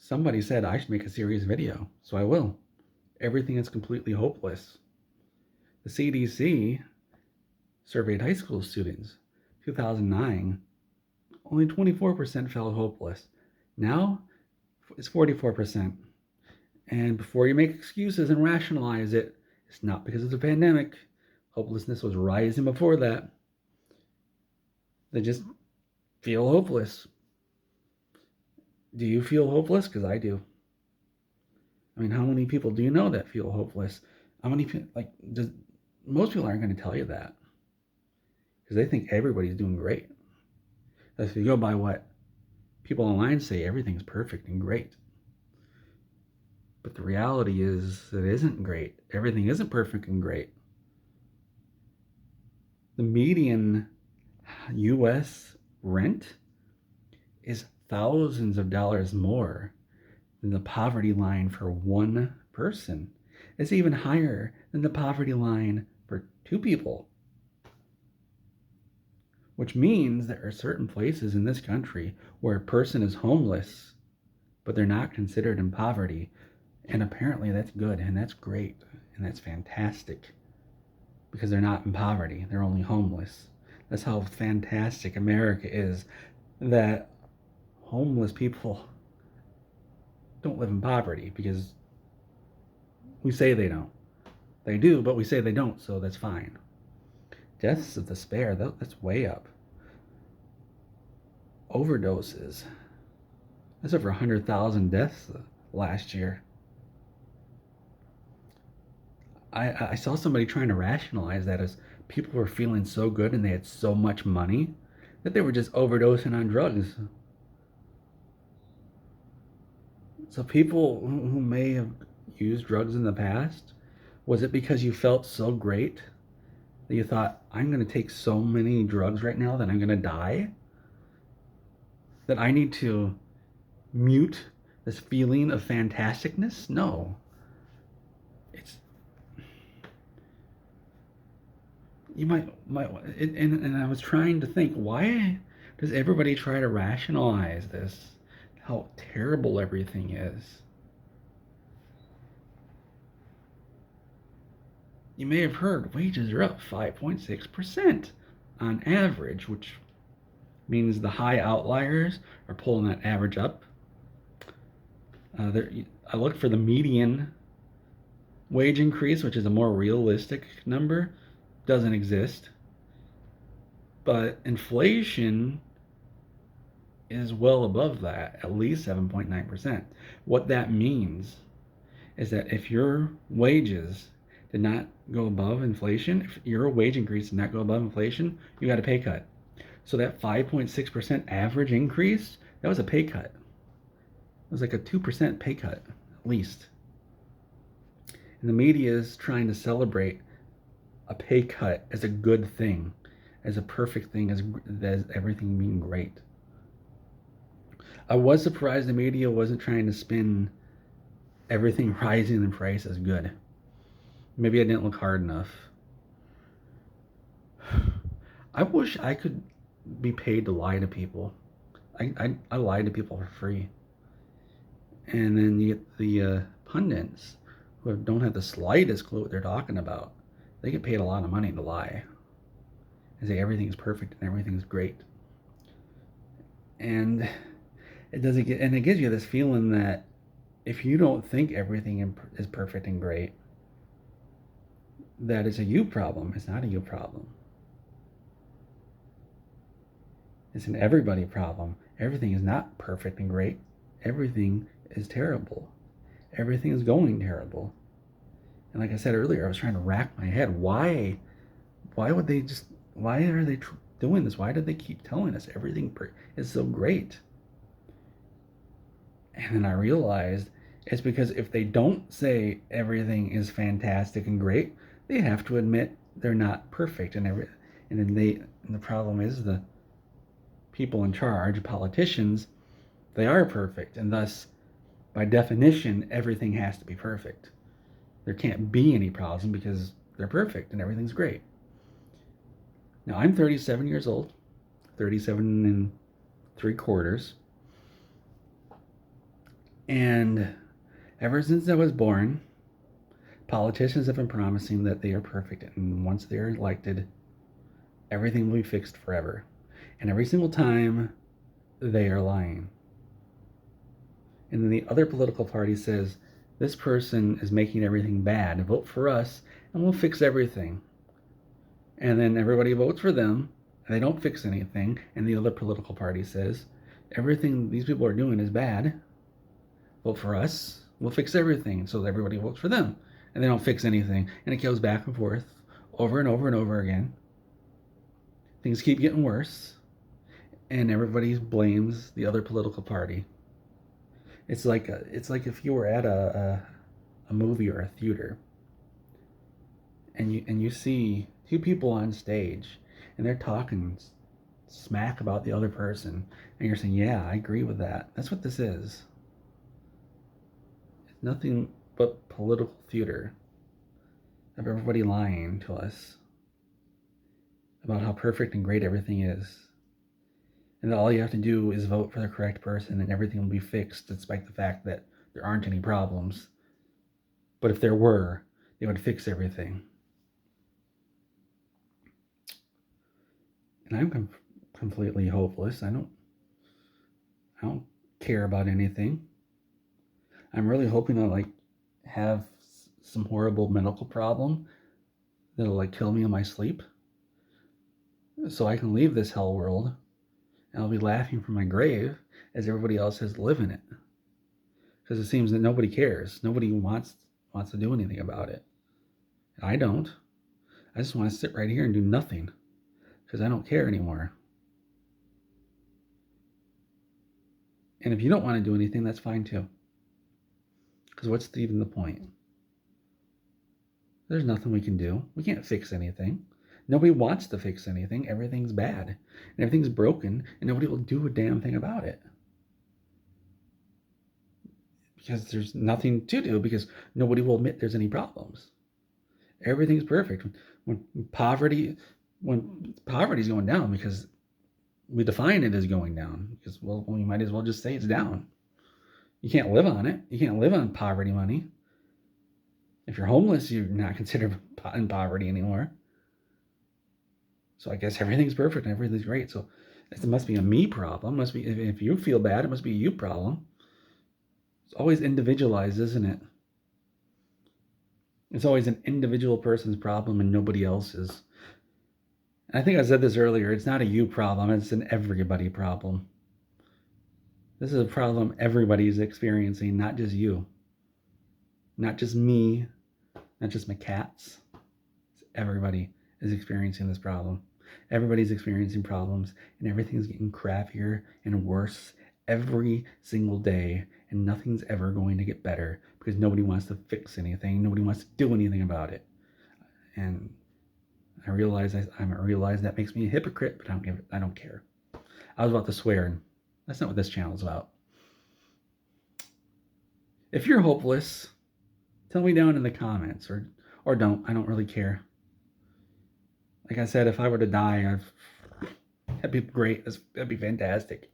Somebody said I should make a serious video, so I will. Everything is completely hopeless. The CDC surveyed high school students. 2009, only 24% felt hopeless. Now, it's 44%. And before you make excuses and rationalize it, it's not because of the pandemic. Hopelessness was rising before that. They just feel hopeless. Do you feel hopeless? Because I do. I mean, how many people do you know that feel hopeless? How many people, most people aren't going to tell you that because they think everybody's doing great. If you go by what people online say, everything's perfect and great. But the reality is it isn't great. Everything isn't perfect and great. The median US rent is thousands of dollars more than the poverty line for one person. It's even higher than the poverty line for two people. Which means there are certain places in this country where a person is homeless, but they're not considered in poverty. And apparently that's good and that's great and that's fantastic because they're not in poverty. They're only homeless. That's how fantastic America is, that homeless people don't live in poverty because we say they don't. They do, but we say they don't, so that's fine. Deaths of despair, that's way up. Overdoses. That's over 100,000 deaths last year. I saw somebody trying to rationalize that as people were feeling so good and they had so much money that they were just overdosing on drugs. So people who may have used drugs in the past, was it because you felt so great that you thought, I'm going to take so many drugs right now that I'm going to die? That I need to mute this feeling of fantasticness? No. You might and I was trying to think, why does everybody try to rationalize this, how terrible everything is? You may have heard wages are up 5.6% on average, which means the high outliers are pulling that average up. I looked for the median wage increase, which is a more realistic number. Doesn't exist. But inflation is well above that, at least 7.9%. What that means is that if your wages did not go above inflation, if your wage increase did not go above inflation, you got a pay cut. So that 5.6% average increase, that was a pay cut. It was like a 2% pay cut, at least. And the media is trying to celebrate a pay cut as a good thing, as a perfect thing, as everything being great. I was surprised the media wasn't trying to spin everything rising in price as good. Maybe I didn't look hard enough. I wish I could be paid to lie to people. I lie to people for free. And then you get the pundits who don't have the slightest clue what they're talking about. They get paid a lot of money to lie and say everything's perfect and everything's great. And it gives you this feeling that if you don't think everything is perfect and great, that is a you problem. It's not a you problem. It's an everybody problem. Everything is not perfect and great. Everything is terrible. Everything is going terrible. And like I said earlier, I was trying to rack my head. Why are they doing this? Why do they keep telling us everything is so great? And then I realized it's because if they don't say everything is fantastic and great, they have to admit they're not perfect. And the problem is the people in charge, politicians, they are perfect. And thus, by definition, everything has to be perfect. There can't be any problem because they're perfect and everything's great. Now, I'm 37 years old, 37 and 3/4. And ever since I was born, politicians have been promising that they are perfect, and once they are elected, everything will be fixed forever. And every single time, they are lying. And then the other political party says, this person is making everything bad. Vote for us, and we'll fix everything. And then everybody votes for them, and they don't fix anything. And the other political party says, everything these people are doing is bad. Vote for us, we'll fix everything. So everybody votes for them, and they don't fix anything. And it goes back and forth over and over and over again. Things keep getting worse, and everybody blames the other political party. It's like if you were at a movie or a theater, and you see two people on stage, and they're talking smack about the other person, and you're saying, yeah, I agree with that. That's what this is. It's nothing but political theater of everybody lying to us about how perfect and great everything is. And all you have to do is vote for the correct person, and everything will be fixed, despite the fact that there aren't any problems. But if there were, they would fix everything. And I'm completely hopeless. I don't care about anything. I'm really hoping to have some horrible medical problem that'll kill me in my sleep, so I can leave this hell world, and I'll be laughing from my grave as everybody else has to live in it. Because it seems that nobody cares. Nobody wants to do anything about it. I don't. I just want to sit right here and do nothing because I don't care anymore. And if you don't want to do anything, that's fine too. Because what's even the point? There's nothing we can do. We can't fix anything. Nobody wants to fix anything. Everything's bad. And everything's broken. And nobody will do a damn thing about it. Because there's nothing to do. Because nobody will admit there's any problems. Everything's perfect. When poverty's going down, because we define it as going down. Because, well, we might as well just say it's down. You can't live on it. You can't live on poverty money. If you're homeless, you're not considered in poverty anymore. So I guess everything's perfect and everything's great. So it must be a me problem. Must be, if you feel bad, it must be a you problem. It's always individualized, isn't it? It's always an individual person's problem and nobody else's. And I think I said this earlier. It's not a you problem. It's an everybody problem. This is a problem everybody's experiencing, not just you. Not just me. Not just my cats. Everybody is experiencing this problem. Everybody's experiencing problems, and everything's getting crappier and worse every single day, and nothing's ever going to get better because nobody wants to fix anything. Nobody wants to do anything about it. And I realize that makes me a hypocrite, but I don't care. I was about to swear, and that's not what this channel is about. If you're hopeless, tell me down in the comments, or don't. I don't really care. Like I said, if I were to die, that'd be great. That'd be fantastic.